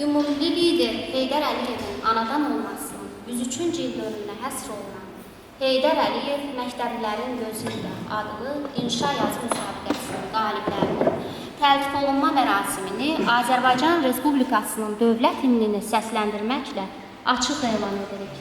Ümumli lider Heydər Əliyevin anadan olmasının 103-cü il dönümünə həsr olunan Heydər Əliyev Məktəblilərin Gözü ilə adlı inşa yazı müsabiqəsinin qaliblərinin təltif olunma mərasimini Azərbaycan Respublikasının dövlət himnini səsləndirməklə açıq elan edirik.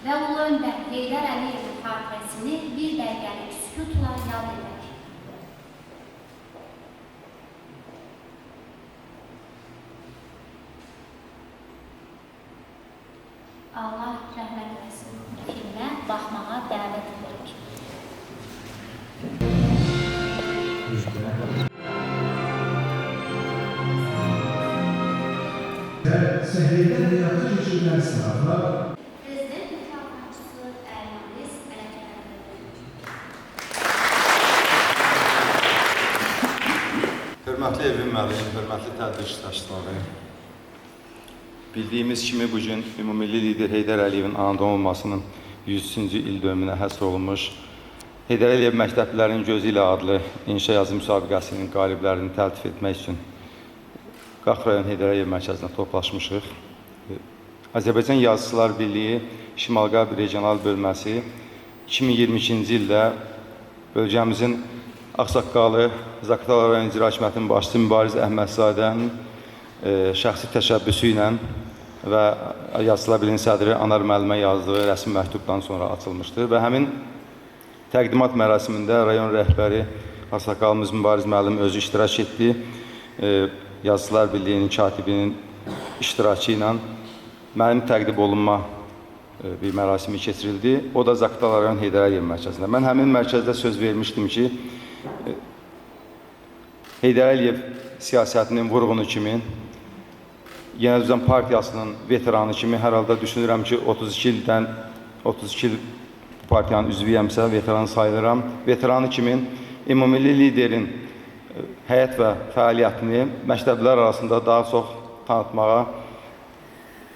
Və Ulu Öndər Heydər Əliyevin xatirəsini bir dəqiqəlik sükutla yad edək. Allah rəhmət eləsin. Filmə baxmağa dəvət edirik. Səhiyyədə həyatı keçirilən sınavlar Hörmətli Evin müəllim, hörmətli tədbir iştirakçıları, bildiyimiz kimi bugün Ümumilli lider Heydər Əliyevin anadan olmasının 103-cü il dönümünə həsr olunmuş Heydər Əliyev Məktəblilərin Gözü ilə adlı inşa yazı müsabiqəsinin qaliblərini təltif etmək üçün Qax rayon Heydər Əliyev mərkəzinə toplaşmışıq. Azərbaycan Yazıçılar Birliyi Şimal-Qərb Regional Bölməsi 2022-ci ildə bölgəmizin Ağsaqqalı Zaqatala rayon İcra Hakimiyyətinin başçısı Mübariz Əhmədzadənin şəxsi təşəbbüsü ilə və Yazıçılar Birliyinin sədri Anar müəllimə yazdığı rəsmi məktubdan sonra açılmışdır və həmin təqdimat mərasimində rayon rəhbəri Ağsaqqalımız Mübariz müəllim özü iştirak etdi. Yazıçılar Birliyinin katibinin iştirakı ilə mənim təqdim olunma bir mərasimi keçirildi. O da Zaqatala rayon Heydər Əliyev mərkəzində. Mən həmin mərkəzdə söz vermişdim ki, Heydər Əliyev siyasətinin vurğunu kimi, Yenə Düzən Partiyasının veteranı kimi, hər halda düşünürəm ki, 32 il partiyanın üzvüyəmsə, veteran sayılıram. Veteranı kimi ümumilli liderin həyat və fəaliyyətini məktəblilər arasında daha çox tanıtmağa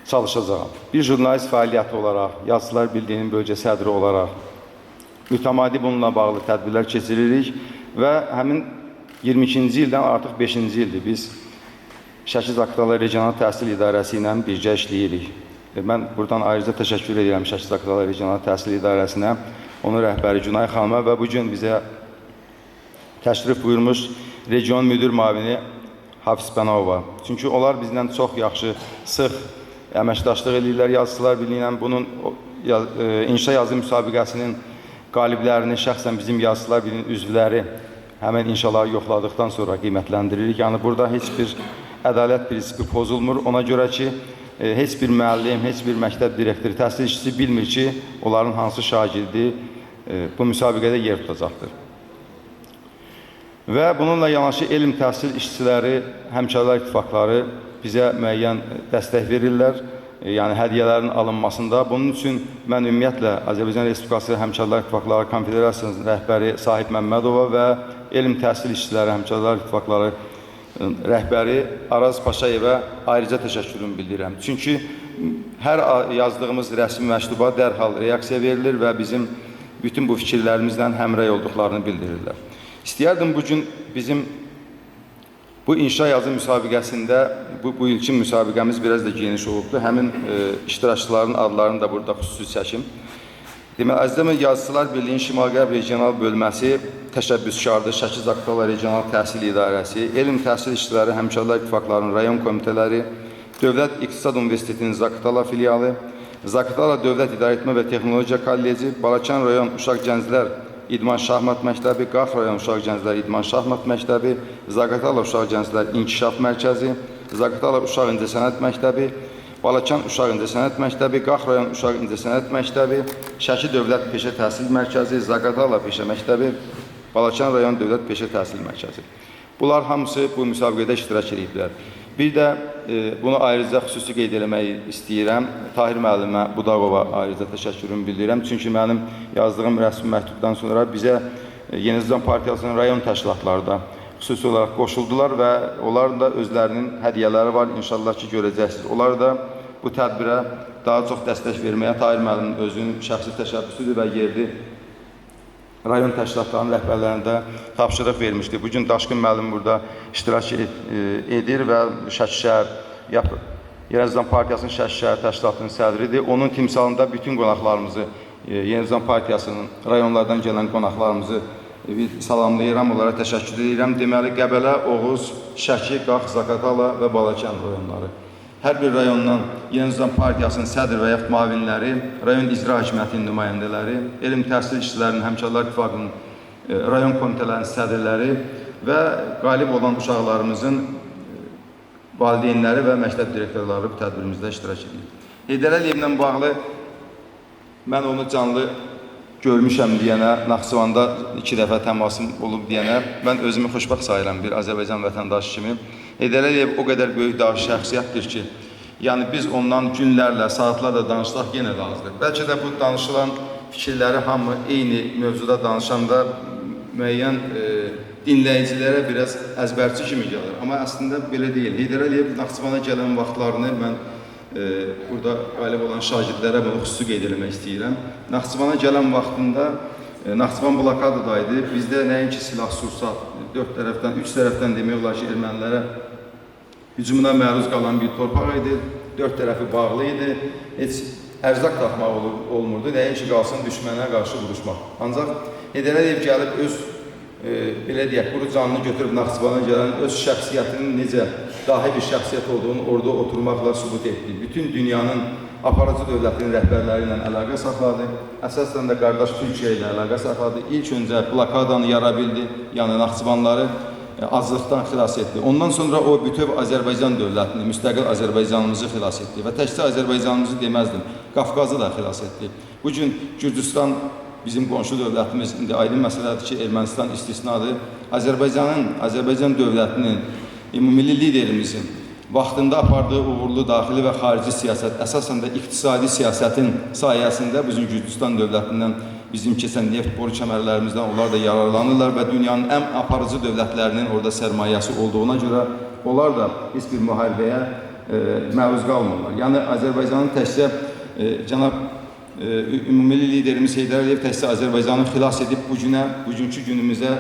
çalışacağım. Bir jurnalist fəaliyyəti olaraq, Yazıçılar Birliyinin bölgə sədri olaraq mütəmadi bununla bağlı tədbirlər keçiririk və həmin 22-ci ildən artıq 5-ci ildir. Biz Şəki-Zaqatala Regional Təhsil İdarəsi ilə birgə işləyirik. Mən buradan ayrıca təşəkkür edirəm Şəki-Zaqatala Regional Təhsil İdarəsinə, onun rəhbəri Günay xanıma və bugün bizə təşrif buyurmuş region müdür müavini Hafiz Bənova. Çünki onlar bizdən çox yaxşı, sıx əməkdaşlıq edirlər Yazıçılar Birliyi ilə. Bunun inşa yazı müsabiqəsinin qaliblərini şəxsən bizim Yazıçılar Birliyinin üzvləri həmin inşaları yoxladıqdan sonra qiymətləndiririk. Yəni burada heç bir ədalət prinsipi pozulmur. Ona görə ki, heç bir müəllim, heç bir məktəb direktoru, təhsil işçisi bilmir ki, onların hansı şagirdi bu müsabiqədə yer tutacaqdır. Və bununla yanaşı elm təhsil işçiləri, həmkarlar ittifaqları bizə müəyyən dəstək verirlər. Yəni hədiyyələrin alınmasında. Bunun üçün mən ümumiyyətlə Azərbaycan Respublikası Həmkarlar İttifaqları Konfederasiyasının rəhbəri Sahib Məmmədova və elm təhsil işçiləri Həmkarlar İttifaqları rəhbəri Araz Paşayevə ayrıca təşəkkürümü bildirirəm. Çünki hər yazdığımız rəsmi məktuba dərhal reaksiya verilir və bizim bütün bu fikirlərimizlə həmrəy olduqlarını bildirirlər. İstəyərdim bugün bizim bu inşa yazı müsabiqəsində, bu ilki müsabiqəmiz biraz da geniş olubdur. Həmin iştirakçıların adlarını da burada xüsusi çəkim. Deməli, Azərbaycan Yazıçılar Birliyinin Şimal-Qərb Regional Bölməsi təşəbbüskardır, Şəki-Zaqatala Regional Təhsil İdarəsi, Elm Təhsil İşçiləri Həmkarlar İttifaqlarının rayon komitələri, Dövlət İqtisad Universitetinin Zaqatala filialı, Zaqatala Dövlət İdarəetmə və Texnologiya Kolleci, Balakən rayon Uşaq Gənclər İdman Şahmat Məktəbi, Qax rayon Uşaq Gənclər İdman Şahmat Məktəbi, Zaqatala Uşaq Gənclər İnkişaf Mərkəzi, Zaqatala Uşaq İncəsənət Məktəbi, Balakən Uşaq İncəsənət Məktəbi, Qax rayon Uşaq İncəsənət Məktəbi, Şəki Dövlət Peşə Təhsil Mərkəzi, Zaqatala Peşə Məktəbi, Balakən rayon Dövlət Peşə Təhsil Mərkəzi. Bunlar hamısı bu müsabiqədə iştirak ediblər. Bir də bunu ayrıca xüsusi qeyd eləmək istəyirəm. Tahir müəllimə Budaqova ayrıca təşəkkürümü bildirirəm. Çünki mənim yazdığım rəsmi məktubdan sonra bizə Yeni Zəman Partiyasının rayon təşkilatları da xüsusi olaraq qoşuldular və onların da özlərinin hədiyyələri var. İnşallah ki, görəcəksiniz. Onlar da bu tədbirə daha çox dəstək verməyə Tahir müəllimin özünün şəxsi təşəbbüsüdür və yerli rayon təşkilatlarının rəhbərlərində tapşırıq vermişdi. Bugün Daşqın müəllim burada iştirak edir və Şəki şəhər, Yeni Zəman Partiyasının Şəki şəhər təşkilatının sədridir. Onun timsalında bütün qonaqlarımızı, Yeni Zəman Partiyasının rayonlardan gələn qonaqlarımızı salamlayıram, onlara təşəkkür edirəm. Deməli, Qəbələ, Oğuz, Şəki, Qax, Zaqatala və Balakən rayonları. Hər bir rayondan Yeni Zəman Partiyasının sədr və yaxud müavinləri, rayon icra hakimiyyətinin nümayəndələri, elm təhsil işçilərinin, Həmkarlar İttifaqının rayon komitələrinin sədrləri və qalib olan uşaqlarımızın valideynləri və məktəb direktorları bu tədbirimizdə iştirak edir. Heydər Əliyevlə bağlı mən onu canlı görmüşəm deyənə, Naxçıvanda 2 dəfə təmasım olub deyənə, mən özümü xoşbəxt sayıram bir Azərbaycan vətəndaşı kimi. Heydər Əliyev o qədər böyük şəxsiyyətdir ki, yəni biz ondan günlərlə, saatlarla danışsaq yenə lazımdır. Bəlkə də bu danışılan fikirləri hamı eyni mövzuda danışanda müəyyən dinləyicilərə biraz əzbərçi kimi gəlir. Amma əslində belə deyil. Heydər Əliyev Naxçıvana gələn vaxtlarını mən burada qalib olan şagirdlərə bunu xüsusi qeyd eləmək istəyirəm. Naxçıvana gələn vaxtında Naxçıvan blokadadaydı. Bizdə nəinki silah-sursat, 4 tərəfdən, 3 tərəfdən demək olar ki, ermənilərə hücumuna məruz qalan bir torpaq idi. 4 tərəfi bağlı idi. Heç ərzaq tapmaq olmurdu. Nəinki qalsın düşmənə qarşı vuruşmaq. Ancaq Heydər Əliyev gəlib öz, belə deyək, quru canını götürüb Naxçıvana gələn öz şəxsiyyətinin necə dahi bir şəxsiyyət olduğunu orada oturmaqla sübut etdi. Bütün dünyanın aparıcı dövlətinin rəhbərləri ilə əlaqə saxladı. Əsasən də qardaş Türkiyə ilə əlaqə saxladı. İlk öncə blokadanı yara bildi, yəni Naxçıvanları aclıqdan xilas etdi. Ondan sonra o bütöv Azərbaycan dövlətini, müstəqil Azərbaycanımızı xilas etdi və təkcə Azərbaycanımızı deməzdim, Qafqazı da xilas etdi. Bugün Gürcüstan bizim qonşu dövlətimiz, indi aydın məsələdir ki, Ermənistan istisnadır. Azərbaycan dövlətinin, ümumilli liderimizin vaxtında apardığı uğurlu daxili və xarici siyasət, əsasən də iqtisadi siyasətin sayəsində bizim Gürcüstan dövlətindən bizim keçən neft boru kəmərlərimizdən onlar da yararlanırlar və dünyanın ən aparıcı dövlətlərinin orada sərmayəsi olduğuna görə onlar da heç bir müharibəyə məruz qalmırlar. Yəni Azərbaycanın təkcə cənab ümumilli liderimiz Heydər Əliyev təkcə Azərbaycanı xilas edib bugünkü günümüzə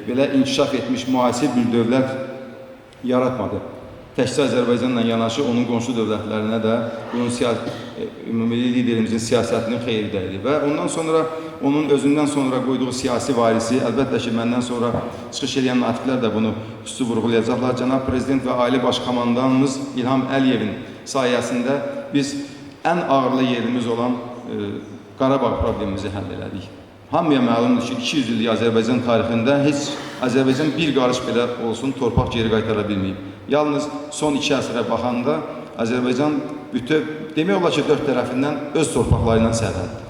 belə inkişaf etmiş müasir bir dövlət yaratmadı. Təkcə Azərbaycanla yanaşı onun qonşu dövlətlərinə də bunun ümumilli liderimizin siyasətinin xeyri dəydi. Və ondan sonra onun özündən sonra qoyduğu siyasi varisi, əlbəttə ki, məndən sonra çıxış edən natiklər də bunu xüsusi vurğulayacaqlar. Cənab Prezident və Ali Baş Komandanımız İlham Əliyevin sayəsində biz ən ağırlı yerimiz olan Qarabağ problemimizi həll elədik. Hamıya məlumdur ki, 200 illik Azərbaycan tarixində heç Azərbaycan bir qarış belə olsun torpaq geri qaytara bilməyib. Yalnız son 2 əsrə baxanda Azərbaycan bütöv, demək olar ki, 4 tərəfindən öz torpaqları ilə sərhəddir.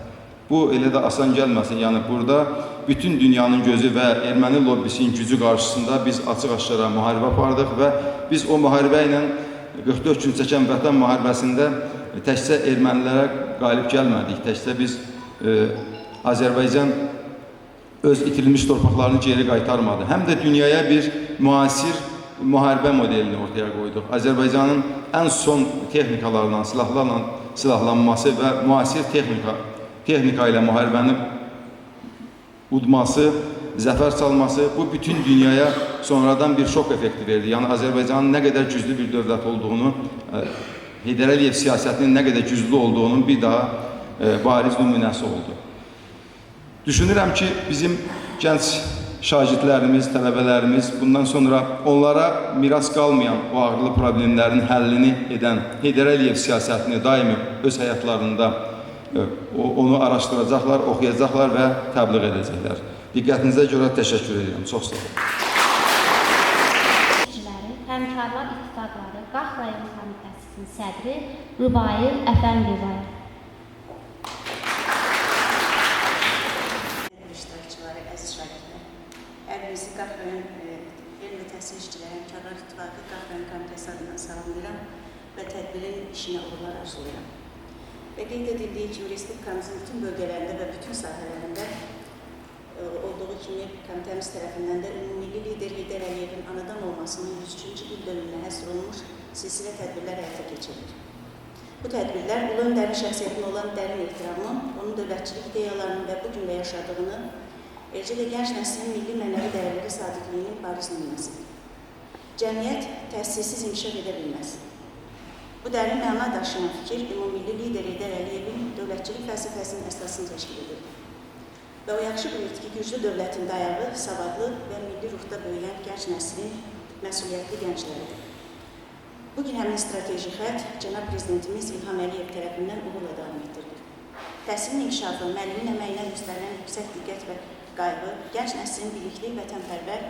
Bu elə də asan gəlməsin. Yəni burada bütün dünyanın gözü və erməni lobbisinin gücü qarşısında biz açıq-aşkara müharibə apardıq və biz o müharibə ilə 44 gün çəkən Vətən müharibəsində təkcə ermənilərə qalib gəlmədik. Təkcə biz Azərbaycan öz itirilmiş torpaqlarını geri qaytarmadı. Həm də dünyaya bir müasir müharibə modelini ortaya qoyduq. Azərbaycanın ən son texnikalarla, silahlarla silahlanması və müasir texnika ilə müharibəni udması, zəfər çalması bu bütün dünyaya sonradan bir şok effekti verdi. Yəni Azərbaycanın nə qədər güclü bir dövlət olduğunu, Heydər Əliyev siyasətinin nə qədər güclü olduğunun bir daha bariz nümunəsi oldu. Düşünürəm ki, bizim gənc şagirdlərimiz, tələbələrimiz bundan sonra onlara miras qalmayan o ağırlı problemlərin həllini edən Heydər Əliyev siyasətini daimi öz həyatlarında onu araşdıracaqlar, oxuyacaqlar və təbliğ edəcəklər. Diqqətinizə görə təşəkkür edirəm. Çox sağ olun. Həmkarlar İttifaqları Qax rayon komitəsinin sədri Rübayil Əfəndiyev. İştirakçıları, əziz şagirdlər, hər birinizi Qax rayon elm və təhsil işçiləri Həmkarlar İttifaqı Qax rayon komitəsi adından salamlayıram və tədbirin işinə uğurlar arzulayıram. Və qeyd edildiyi kimi, Respublikamızın bütün bölgələrində və bütün sahələrində olduğu kimi komitəmiz tərəfindən də Ümummilli lider Heydər Əliyevin anadan olmasının 103-cü il dönümünə həsr olunmuş silsilə tədbirlər həyata keçirilir. Bu tədbirlər ulu öndərin şəxsiyyətinə olan dərin ehtiramı, onun dövlətçilik ideyalarının və bu gündə yaşadığını, eləcə də gənc nəslin milli mənəvi dəyərləri sadiqliyinin bariz nümunəsidir. Cəmiyyət təhsilsiz inkişaf edə bilməz. Bu dərin məna daşıyan fikir Ümummilli lider Heydər Əliyevin dövlətçilik fəlsəfəsinin əsasını təşkil edir. Və o yaxşı bilirdi ki, güclü dövlətin dayağı, savadlı və milli ruhda böyüyən gənc nəslin məsuliyyətli gəncləridir. Bugün həmin strateji xətt Cənab Prezidentimiz İlham Əliyev tərəfindən uğurla davam etdirilir. Təhsilin inkişafı, müəllimin əməyinə göstərilən yüksək diqqət və qayğı, gənc nəslin bilikli, vətənpərvər,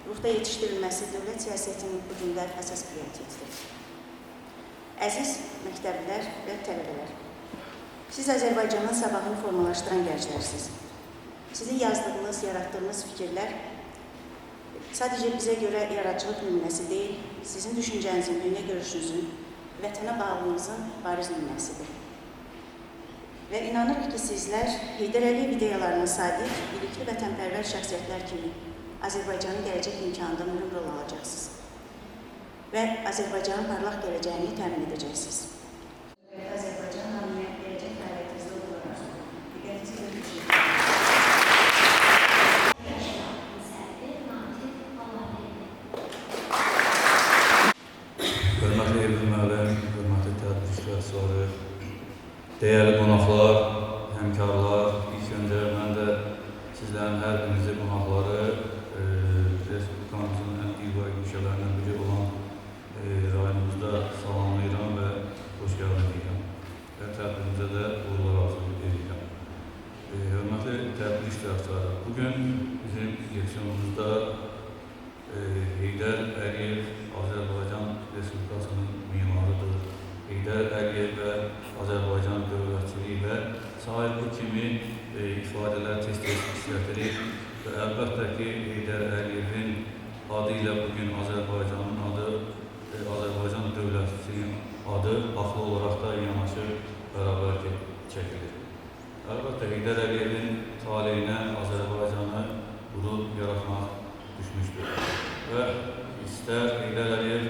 ruhda yetişdirilməsi dövlət siyasətinin bu gündə əsas prioritetdir. Əziz məktəblilər və tələbələr, siz Azərbaycanın sabahını formalaşdıran gənclərsiniz. Sizin yazdığınız, yaratdığınız fikirlər sadəcə bizə görə yaradıcılıq nümunəsi deyil, sizin düşüncənizin, dünya görüşünüzün, vətənə bağlılığınızın bariz nümunəsidir. Və inanırıq ki, sizlər Heydər Əliyev ideyalarına sadiq, bilikli vətənpərvər şəxsiyyətlər kimi Azərbaycanın gələcək imkanında mühüm rol alacaqsınız və Azərbaycanın parlaq gələcəyini təmin edəcəksiniz. Azərbaycan hamıya gələcək fəaliyyətinizdə uğurlar. Diqqətinizi götürün. Hörmətli Elvin müəllim, hörmətli tədbir iştirakçıları, dəyərli qonaqlar, həmkarlar, ilk öncə mən də sizlərin hər birinizi qonaqları Respublikamızın ən dilbay güşələrindən biri olan rayonumuzda salamlayıram və xoş gəldiniz deyirəm. Və tədbirimizə də uğurlar arzu edirəm. Hörmətli tədbir iştirakçıları, bugün bizim direksiyonumuzda Heydər Əliyev Azərbaycan Respublikasının mimarıdır. Heydər Əliyev və Azərbaycan dövlətçiliyi və sair bu kimi ifadələr tez-tez işlətirik və əlbəttə ki, Heydər Əliyevin adı ilə bugün Azərbaycanın adı, Azərbaycan dövlətçiliyin adı haqlı olaraq da yanaşı bərabər çəkilir. Əlbəttə, Heydər Əliyevin taleyinə Azərbaycanı qurub yaratmaq düşmüşdür. Və istər Heydər Əliyev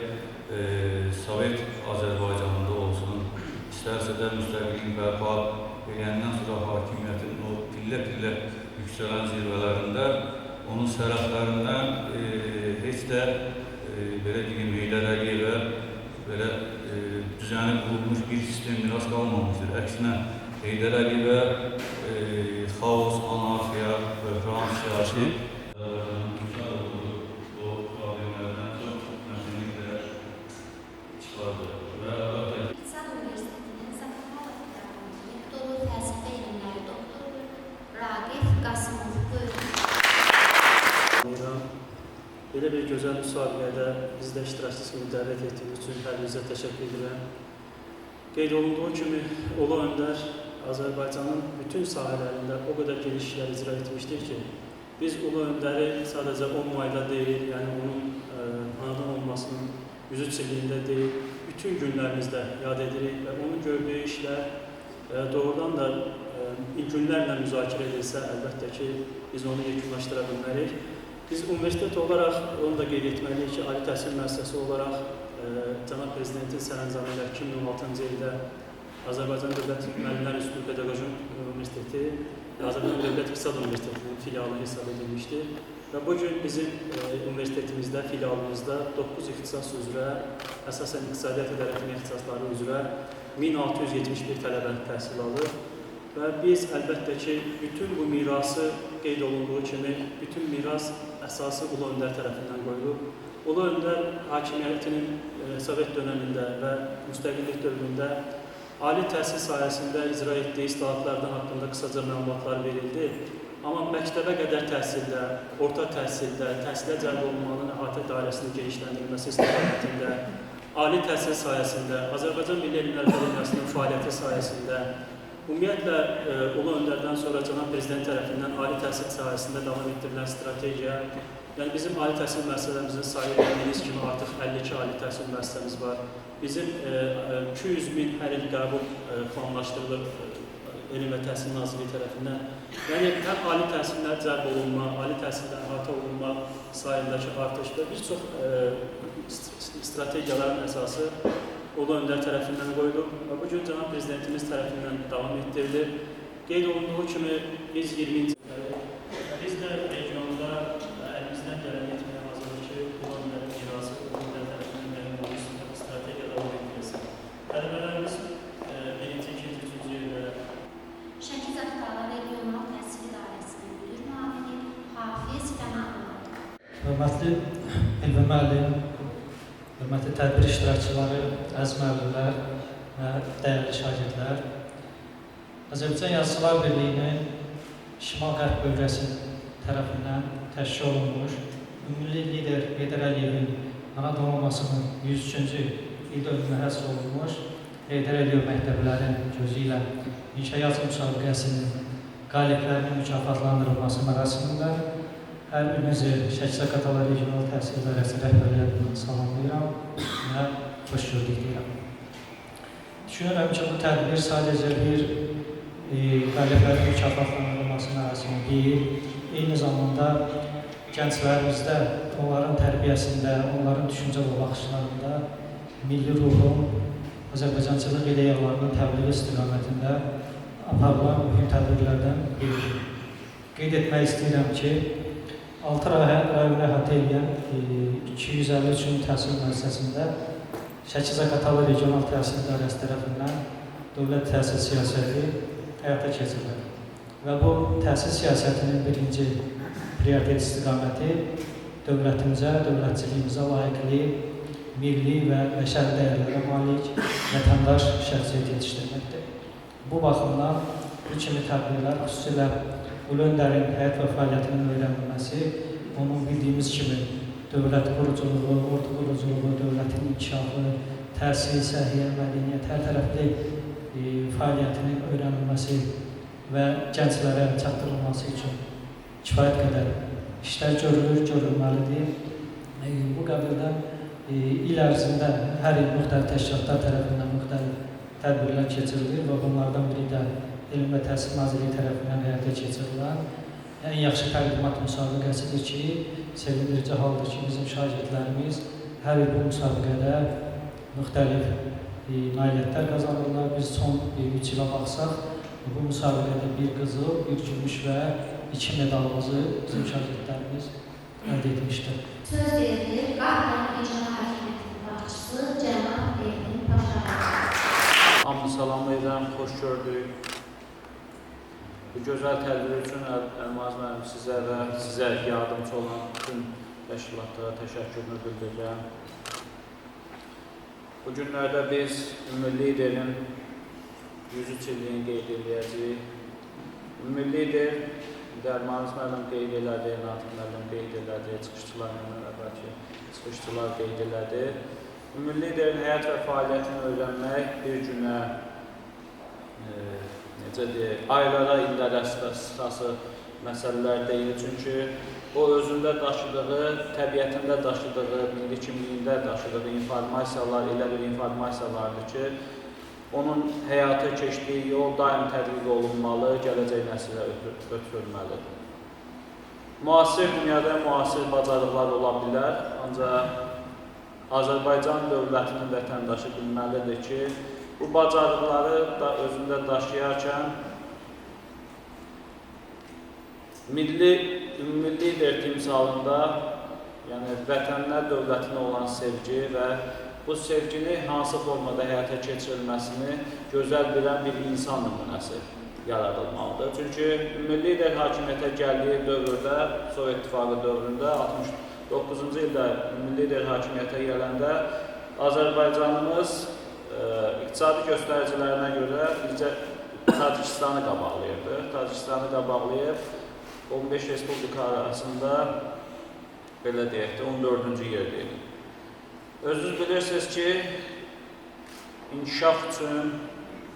Sovet Azərbaycanında olsun, istərsə də müstəqillik bərpa edəndən sonra hakimiyyətin o pillə-pillə yüksələn zirvələrində onun sərhədlərindən heç də belə deyim, Heydər Əliyevə belə düzəni qurulmuş bir sistem miras qalmamışdır. Əksinə, Heydər Əliyevə xaos, anarxiya, böhran, siyasi gözəl müsabiqədə biz də iştirakçı kimi dəvət etdiyiniz üçün hər birinizə təşəkkür edirəm. Qeyd olunduğu kimi, Ulu Öndər Azərbaycanın bütün sahələrində o qədər geniş işlər icra etmişdir ki, biz Ulu Öndəri sadəcə 10 mayda deyil, yəni onun anadan olmasının 103 illiyində deyil, bütün günlərimizdə yad edirik və onun gördüyü işlər doğrudan da günlərlə müzakirə edilsə, əlbəttə ki, biz onu yekunlaşdıra bilmərik. Biz universitet olaraq, onu da qeyd etməliyik ki, ali təhsil müəssisəsi olaraq Cənab Prezidentin sərəncamı ilə 2016-cı ildə Azərbaycan Dövlət Müəllimlər Institutu Pedaqoji Universiteti Azərbaycan Dövlət İqtisad Universitetinin filialı hesab edilmişdir. Və bu gün bizim universitetimizdə, filialımızda 9 ixtisas üzrə, əsasən iqtisadiyyat idarəetmə ixtisasları üzrə 1671 tələbə təhsil alır. Və biz əlbəttə ki, bütün bu mirası qeyd olunduğu kimi, bütün miras əsası Ulu Öndər tərəfindən qoyulub. Ulu Öndər hakimiyyətinin Sovet dönəmində və müstəqillik dövründə ali təhsil sayəsində icra etdiyi islahatlardan haqqında qısaca məlumatlar verildi. Amma məktəbə qədər təhsildə, orta təhsildə, təhsilə cəlb olunmanın əhatə dairəsinin genişləndirilməsi istiqamətində, ali təhsil sayəsində, Azərbaycan Milli Elmlər Akademiyasının fəaliyyəti sayəsində, ümumiyyətlə, Ulu Öndərdən sonra Cənab Prezident tərəfindən ali təhsil sayəsində davam etdirilən strategiya, yəni bizim ali təhsil müəssisələrimizin sayı bildiyiniz kimi artıq 52 ali təhsil müəssisəmiz var. Bizim 200 min hər il qəbul planlaşdırılır Elm və Təhsil Nazirliyi tərəfindən. Yəni, həm ali təhsillər cəlb olunma, ali təhsillə əhatə olunma sayındakı artış və bir çox strategiyaların əsası Ulu Öndər tərəfindən qoyulub və bu gün Cənab Prezidentimiz tərəfindən davam etdirilir. Qeyd olunduğu kimi biz 20-ci illəri biz də regionda əlimizdən gələn etməyə hazırdır ki, Ulu Öndərin mirası Ulu Öndər tərəfindən müəyyən olmuş strategiya davam etdirilsin. Tələbələrimiz 1-ci, 2-ci, 3-cü illərə Şəki Zaqatala Regional Təhsil İdarəsinin müdür müavini Hafiz Fənalov. Hörmətli elmi müəllim, hörmətli tədbir iştirakçıları, əziz müəllimlər və dəyərli şagirdlər, Azərbaycan Yazıçılar Birliyinin Şimal-Qərb bölgəsi tərəfindən təşkil olunmuş ümumi lider Heydər Əliyevin anadan olmasının 103-cü il dönümünə həsr olunmuş Heydər Əliyev məktəblərin gözü ilə İnşa yazı müsabiqəsinin qaliblərinin mükafatlandırılması mərasimində hər birinizi Şəki Zaqatala Regional Təhsil İdarəsi rəhbərlərindən salamlayıram və xoş gördük deyirəm. Düşünürəm ki, bu tədbir sadəcə bir qaliblərin mükafatlandırılması mərasimi deyil, eyni zamanda gənclərimizdə, onların tərbiyəsində, onların düşüncə və baxışlarında milli ruhun, Azərbaycancılıq ideyalarının təbliği istiqamətində aparılan mühüm tədbirlərdən biridir. Qeyd etmək istəyirəm ki, 6 rayonu əhatə edən 253 ümumi təhsil müəssisəsində Şəki Zaqatala Regional Təhsil İdarəsi tərəfindən dövlət təhsil siyasəti həyata keçirilir. Və bu təhsil siyasətinin birinci prioritet istiqaməti dövlətimizə, dövlətçiliyimizə layiqli, milli və bəşəri dəyərlərə malik vətəndaş şəxsiyyət yetişdirməkdir. Bu baxımdan bu kimi tədbirlər xüsusilə Ulu Öndərin həyat və fəaliyyətinin öyrənilməsi, onun bildiyimiz kimi dövlət quruculuğu, ordu quruculuğu, dövlətin inkişafı, təhsil, səhiyyə, mədəniyyət, hər tərəfli fəaliyyətinin öyrənilməsi və gənclərə çatdırılması üçün kifayət qədər işlər görülür, görülməlidir. Bu qəbirdən il ərzində hər il müxtəlif təşkilatlar tərəfindən müxtəlif tədbirlər keçirilir və bunlardan biri də Elm və Təhsil Nazirliyi tərəfindən həyata keçirilən ən yaxşı təqdimat müsabiqəsidir ki, sevindirici haldır ki, bizim şagirdlərimiz hər il bu müsabiqədə müxtəlif nailiyyətlər qazanırlar. Biz son 3 ilə baxsaq, bu müsabiqədə bir qızıl, bir gümüş və 2 medalımızı bizim şagirdlərimiz əldə etmişdir. Söz verilir, Qafqan İcra Hakimiyyətinin başçısı Cənab Elvin Paşayev. Hamını salamlayıram, xoş gördük. Bu gözəl tədbir üçün Əlmaz müəllim sizə və sizə yardımcı olan bütün təşkilatlara təşəkkürünü bildirirəm. Bu günlərdə biz ümumi liderin 103 illiyini qeyd edəcəyik. Ümumi lider Dərmanız müəllim qeyd elədi, Natiq müəllim qeyd elədi, çıxışçılarla əvvəlki çıxışçılar qeyd elədi. Ümumi liderin həyat və fəaliyyətini öyrənmək bir günə necə deyək, aylara, illərə sırası məsələlər deyil. Çünki o özündə daşıdığı, təbiətində daşıdığı, milli kimliyində daşıdığı informasiyalar elə bir informasiyalardır ki, onun həyata keçdiyi yol daim tədqiq olunmalı, gələcək nəslə ötürülməlidir. Müasir dünyada müasir bacarıqlar ola bilər, ancaq Azərbaycan dövlətinin vətəndaşı bilməlidir ki, bu bacarıqları da özündə daşıyarkən ümumi lider timsalında, yəni vətəninə, dövlətinə olan sevgi və bu sevgini hansı formada həyata keçirilməsini gözəl bilən bir insan nümunəsi yaradılmalıdır. Çünki ümumi lider hakimiyyətə gəldiyi dövrdə, Sovet İttifaqı dövründə, 69-cu ildə ümumi lider hakimiyyətə gələndə Azərbaycanımız iqtisadi göstəricilərinə görə bizcə Tacikistanı qabaqlayırdı. Tacikistanı qabaqlayıb 15 respublika arasında belə deyək də 14-cü yerdəydi. Özünüz bilirsiniz ki, inkişaf üçün,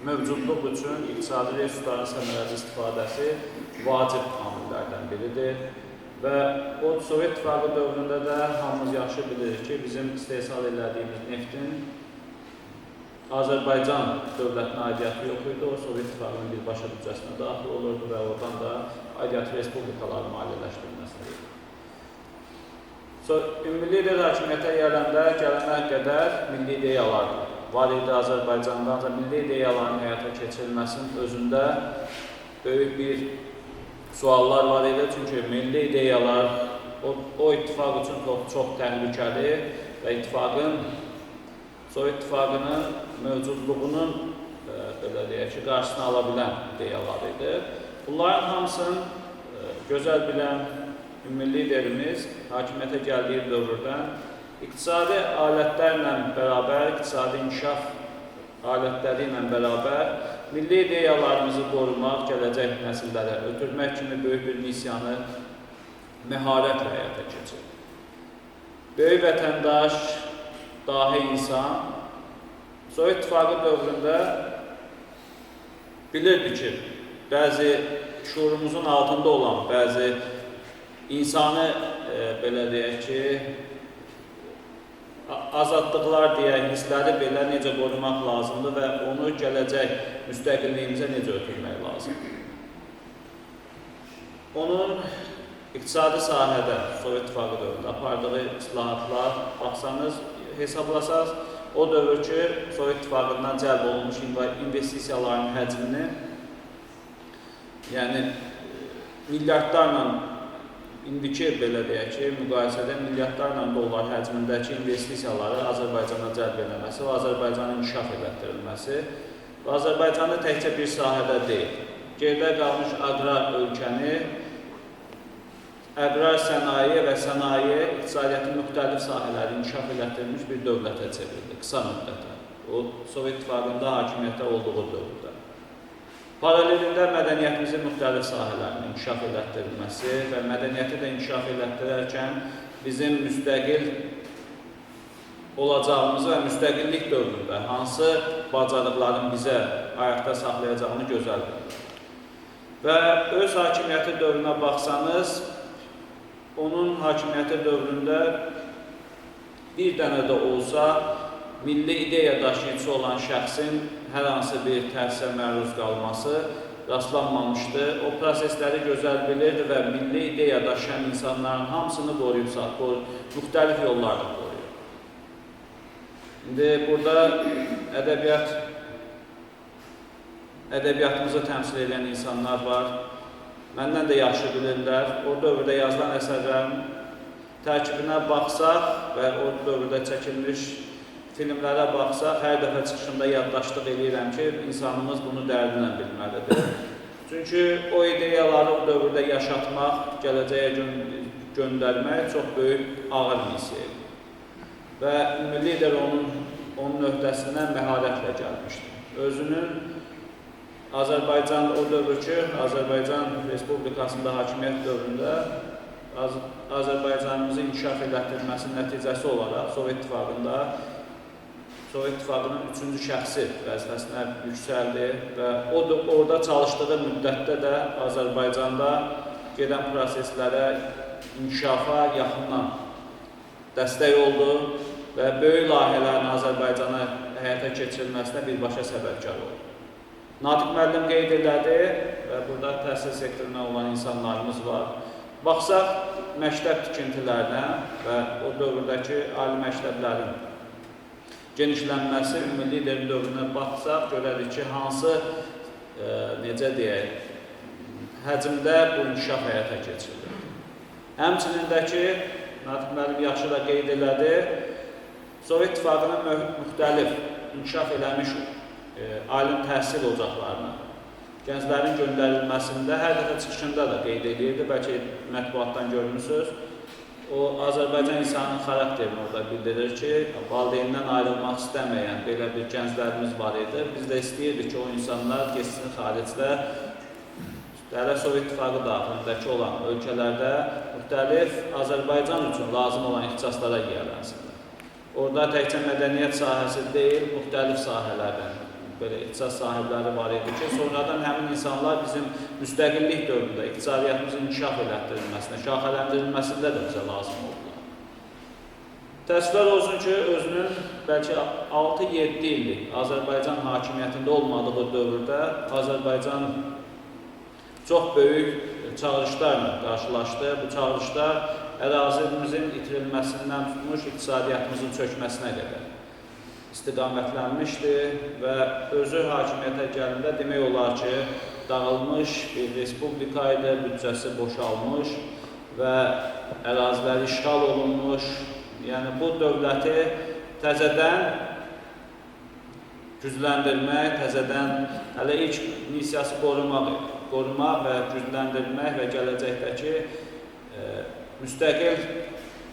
mövcudluq üçün iqtisadi resursların səmərəli istifadəsi vacib amillərdən biridir. Və o Sovet İttifaqı dövründə də hamımız yaxşı bilirik ki, bizim istehsal elədiyimiz neftin Azərbaycan dövlətinə aidiyyatı yox idi. O Sovet İttifaqının birbaşa büdcəsinə daxil olurdu və oradan da aidiyyatı respublikaları maliyyələşdirilməsi idi. Ümumi lider hakimiyyətə gələnə qədər milli ideyalar var idi Azərbaycanda, ancaq milli ideyaların həyata keçirilməsinin özündə böyük bir suallar var idi. Çünki milli ideyalar o ittifaq üçün çox təhlükəli və Sovet İttifaqının mövcudluğunun belə deyək ki, qarşısını ala bilən ideyalar idi. Bunların hamısını gözəl bilən ümumi liderimiz hakimiyyətə gəldiyi dövrdən iqtisadi alətlərlə bərabər, iqtisadi inkişaf alətləri ilə bərabər milli ideyalarımızı qorumaq, gələcək nəsillərə ötürmək kimi böyük bir missiyanı məharətlə həyata keçirdi. Böyük vətəndaş, dahi insan Sovet İttifaqı dövründə bilirdi ki, bəzi şuurumuzun altında olan bəzi insanı belə deyək ki, azadlıqlar deyək, hissləri belə necə qorumaq lazımdır və onu gələcək müstəqilliyimizə necə ötürmək lazımdır. Onun iqtisadi sahədə Sovet İttifaqı dövründə apardığı islahatlar, baxsanız, hesablasanız, o dövr ki, Sovet İttifaqından cəlb olunmuş investisiyaların həcmini, yəni milyardlarla indiki belə deyək ki, müqayisədə milyardlarla dollar həcmindəki investisiyaları Azərbaycana cəlb eləməsi və Azərbaycanın inkişaf elətdirilməsi və Azərbaycanı təkcə bir sahədə deyil, geridə qalmış aqrar ölkəni, əqrar sənaye və sənaye iqtisadiyyatın müxtəlif sahələri inkişaf elətdirilmiş bir dövlətə çevrildi, qısa müddətə. O, Sovet İttifaqında hakimiyyətdə olduğu dövrdə. Paralelində mədəniyyətimizin müxtəlif sahələrinin inkişaf elətdirilməsi və mədəniyyəti də inkişaf elətdirərkən bizim müstəqil olacağımızı və müstəqillik dövründə hansı bacarıqların bizə ayaqda saxlayacağını gözəl bilir. Və öz hakimiyyəti dövrünə baxsanız, onun hakimiyyəti dövründə bir dənə də olsa milli ideya daşıyıcısı olan şəxsin hər hansı bir təsirə məruz qalması rastlanmamışdı. O prosesləri gözəl bilirdi və milli ideya daşıyan insanların hamısını qoruyub, müxtəlif yollarla qoruyur. İndi burada ədəbiyyatımızı təmsil edən insanlar var. Məndən də yaxşı bilirlər. O dövrdə yazılan əsərlərin tərkibinə baxsaq və o dövrdə çəkilmiş filmlərə baxsaq, hər dəfə çıxışında yaddaşlıq edirəm ki, insanımız bunu dərdinlə bilməlidir. Çünki o ideyaları o dövrdə yaşatmaq, gələcəyə göndərmək çox böyük ağır missiyadır. Və ümumi lider onun öhdəsindən məharətlə gəlmişdir. Özünün Azərbaycan o dövr ki, Azərbaycan Respublikasında hakimiyyət dövründə Azərbaycanımızı inkişaf etdirilməsinin nəticəsi olaraq Sovet İttifaqının 3-cü şəxsi vəzifəsinə yüksəldi və orada çalışdığı müddətdə də Azərbaycanda gedən proseslərə, inkişafa yaxından dəstək oldu və böyük layihələrin Azərbaycana həyata keçirilməsinə birbaşa səbəbkar oldu. Natiq müəllim qeyd elədi və burada təhsil sektoruna olan insanlarımız var. Baxsaq məktəb tikintilərinə və o dövrdəki ali məktəblərin genişlənməsi, ümumi liderin dövrünə baxsaq, görərik ki, hansı, necə deyək, həcmdə bu inkişaf həyata keçirilir. Həmçinin də ki, Natiq müəllim yaxşı da qeyd elədi, Sovet İttifaqının müxtəlif inkişaf eləmiş alim təhsil ocaqlarına gənclərin göndərilməsində hər dəfə çıxışında da qeyd edirdi, bəlkə mətbuatdan görmüsünüz. O, Azərbaycan insanın xarakterini orada bildirir ki, valideynindən ayrılmaq istəməyən belə bir gənclərimiz var idi. Biz də istəyirdik ki, o insanlar geçsin xaricdə, hələ Sovet İttifaqı daxilindəki olan ölkələrdə müxtəlif Azərbaycan üçün lazım olan ixtisaslara yiyələnsinlər. Orada təkcə mədəniyyət sahəsi deyil, müxtəlif sahələrdən belə ixtisas sahibləri var idi ki, sonradan həmin insanlar bizim müstəqillik dövründə iqtisadiyyatımızın inkişaf elətdirilməsinə, şaxələndirilməsində də bizə lazım oldular. Təəssüflər olsun ki, özünün bəlkə 6-7 illik Azərbaycan hakimiyyətində olmadığı dövrdə Azərbaycan çox böyük çağırışlarla qarşılaşdı. Bu çağırışlar ərazimizin itirilməsindən tutmuş iqtisadiyyatımızın çökməsinə qədər istiqamətlənmişdi və özü hakimiyyətə gəlində demək olar ki, dağılmış bir respublika ilə büdcəsi boşalmış və əraziləri işğal olunmuş. Yəni bu dövləti təzədən gücləndirmək, təzədən hələ ilk missiyası qorumaq və gücləndirmək və gələcəkdəki müstəqil,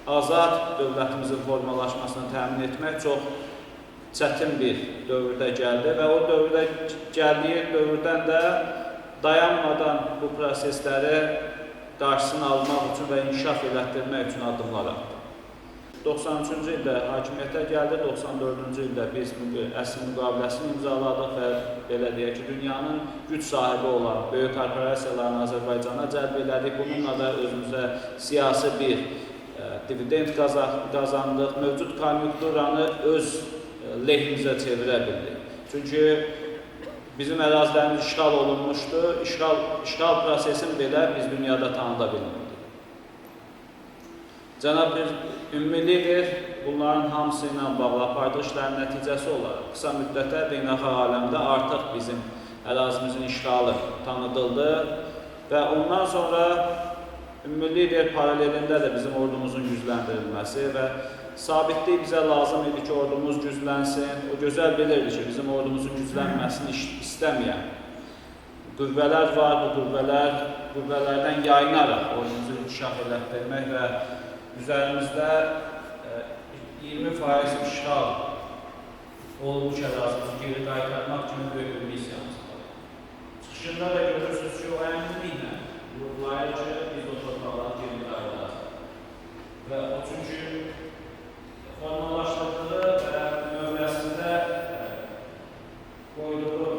azad dövlətimizin formalaşmasını təmin etmək çox çətin bir dövrdə gəldi və o dövrdə gəldiyi dövrdən də dayanmadan bu prosesləri qarşısını almaq üçün və inkişaf elətdirmək üçün addımlar atdı. 93-cü ildə hakimiyyətə gəldi, 94-cü ildə biz əsl müqaviləsini imzaladıq və belə deyək ki, dünyanın güc sahibi olan böyük korporasiyalarını Azərbaycana cəlb elədik. Bununla da özümüzə siyasi bir dividend qazandıq, mövcud konjunkturanı öz lehimizə çevirə bildik. Çünki bizim ərazilərimiz işğal olunmuşdu, işğal prosesini belə biz dünyada tanıda bilmirdik. Cənab bir ümumi lider bunların hamısı ilə bağlı apardığı işlərin nəticəsi olaraq qısa müddətə beynəlxalq aləmdə artıq bizim ərazimizin işğalı tanıdıldı və ondan sonra ümumi lider paralelində də bizim ordumuzun gücləndirilməsi və sabitlik bizə lazım idi ki, ordumuz güclənsin. O gözəl bilirdi ki, bizim ordumuzun güclənməsini istəməyən qüvvələr var. Bu qüvvələrdən yayınaraq ordumuzu inkişaf elətdirmək və üzərimizdə 20% işğal olmuş ərazimizi geri qaytarmaq kimi böyük bir missiyamız var. Çıxışında da görürsünüz ki, o əminliklə vurgulayır ki, biz o torpaqları geri qaytaraq. Və o çünki formalaşdırdığı və növbəsində qoyduğu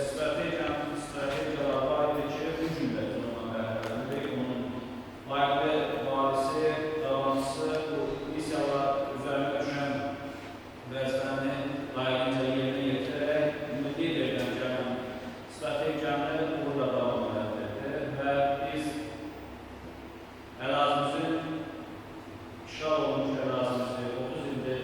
strategiyalar var idi ki, bu gündə ondan bəhərləndik. Onun layiqli varisi, davranışı, bu missiyalar üzərində düşən vəzifəni layiqincə yerinə yetirərək ümumi liderdən gələn strategiyanı burada davam etdirdi və biz ərazimizin işğal olmuş ərazimizi 30 ildir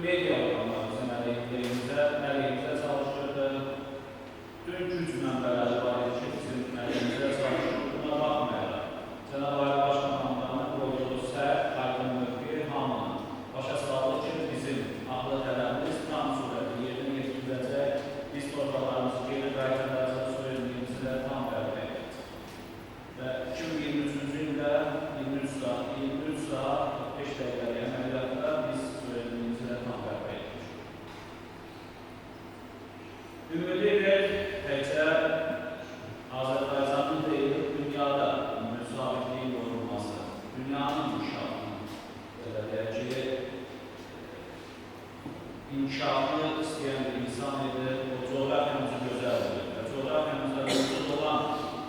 media orqanlarımızın əleyhimizə çalışırdı. Tüm güc mənbələri var idi ki, bizim əleyhimizə çalışırdı. Buna baxmayaraq, Cənab Ali Baş Komandanın qoyduğu sərt, aydın mövqeyi hamının başa saldı ki, bizim ağlı tələbimiz tam surətdə yerinə yetiriləcək, biz torpaqlarımızı geri qaytaracaq, suverenliyimizi də tam bərpa edəcək. Və 2023-cü ildə 23 saat 45 dəqiqəlik əməliyyatda biz suverenliyimizi də tam bərpa etdik. Ümumidir, təkcə Azərbaycanın deyil, dünyada müsabitliyin qorunması, dünyanın inkişafını, inkişafını istəyən bir insan idi, o coğrafyamızı gözəldir və coğrafyamızda mövcud olan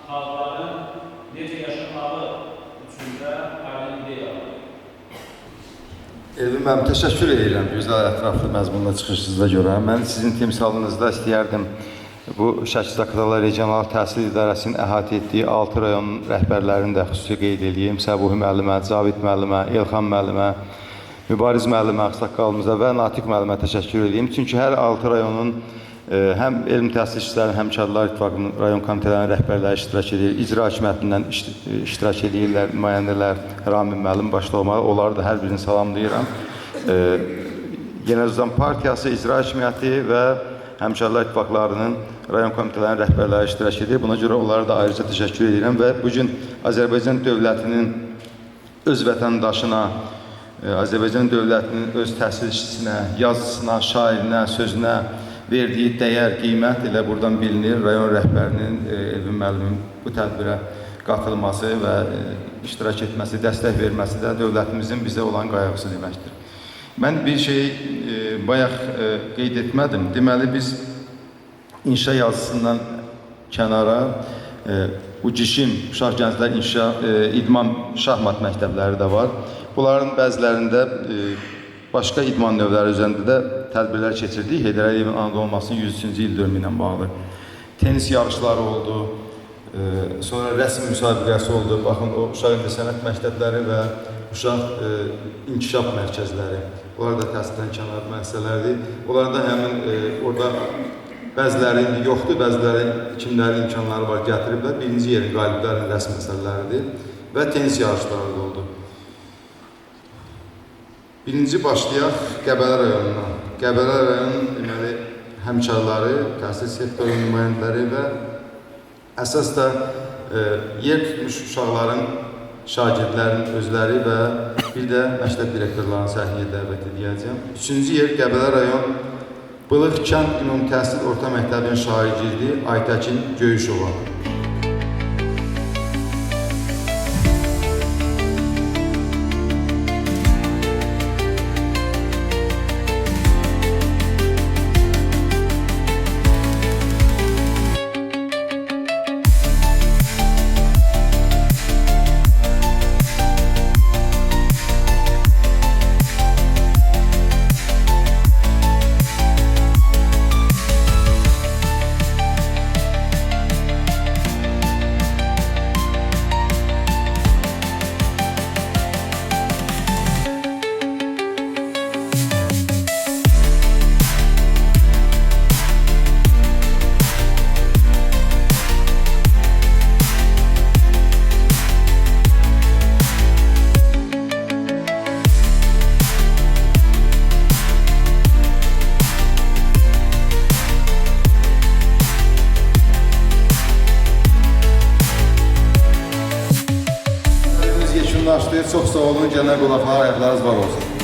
xalqların necə yaşamağı üçün də ayrı ideyalar. Elvin müəllim, təşəkkür edirəm gözəl ətraflı məzmunla çıxışınıza görə. Mən sizin timsalınızda istəyərdim bu Şəki-Zaqatala Regional Təhsil İdarəsinin əhatə etdiyi 6 rayonun rəhbərlərini də xüsusi qeyd edeyim. Səbuhi müəllimə, Cavid müəllimə, Elxan müəllimə, Mübariz müəllimə, Ağsaqqalımıza və Natiq müəllimə təşəkkür edeyim. Çünki hər 6 rayonun həm elm təhsil işçilərinin, həm Çadırlar İttifaqının rayon komitələrinin rəhbərləri iştirak edir, icra hakimiyyətindən iştirak edirlər, nümayəndələr, Ramin müəllim başda olmalı. Onları da hər birini salamlayıram. Genel Partiyası, icra hakimiyyəti və həm Çadırlar İttifaqlarının rayon komitələrinin rəhbərləri iştirak edir. Buna görə onlara da ayrıca təşəkkür edirəm və bugün Azərbaycan dövlətinin öz vətəndaşına, Azərbaycan dövlətinin öz təhsil işçisinə, yazısına, şairinə, sözünə verdiyi dəyər, qiymət ilə buradan bilinir. Rayon rəhbərinin, Elvin müəllimin bu tədbirə qatılması və iştirak etməsi, dəstək verməsi də dövlətimizin bizə olan qayğısı deməkdir. Mən bir şeyi bayaq qeyd etmədim. Deməli, biz inşa yazısından kənara bu CİŞİM, Uşaq Gənclər İdman Şahmat məktəbləri də var. Bunların bəzilərində başqa idman növləri üzərində də tədbirlər keçirdik. Heydər Əliyevin anadan olmasının 100-cü il dönümü ilə bağlı. Tenis yarışları oldu, sonra rəsm müsabiqəsi oldu. Baxın, o uşaq incəsənət məktəbləri və uşaq inkişaf mərkəzləri. Onlar da təhsildən kənar müəssisələrdir. Onlarda həmin orada bəziləri indi yoxdur, bəziləri kimlərin imkanları var gətiriblər. Birinci yerin qaliblərinin rəsm məsələləridir və tenis yarışları da oldu. Birinci başlayaq Qəbələ rayonundan. Qəbələ rayonun deməli həmkarları, təhsil sektorunun nümayəndələri və əsas da yer tutmuş uşaqların, şagirdlərin özləri və bir də məktəb direktorlarını səhnəyə dəvət edəcəm. Üçüncü yer Qəbələ rayon Bılıq Kənd Ümumi Təhsil Orta Məktəbinin şagirdi Aytəkin Göyüşova. Çox sağ olun, gələn qonaqlar, ayaqlarınız var olsun.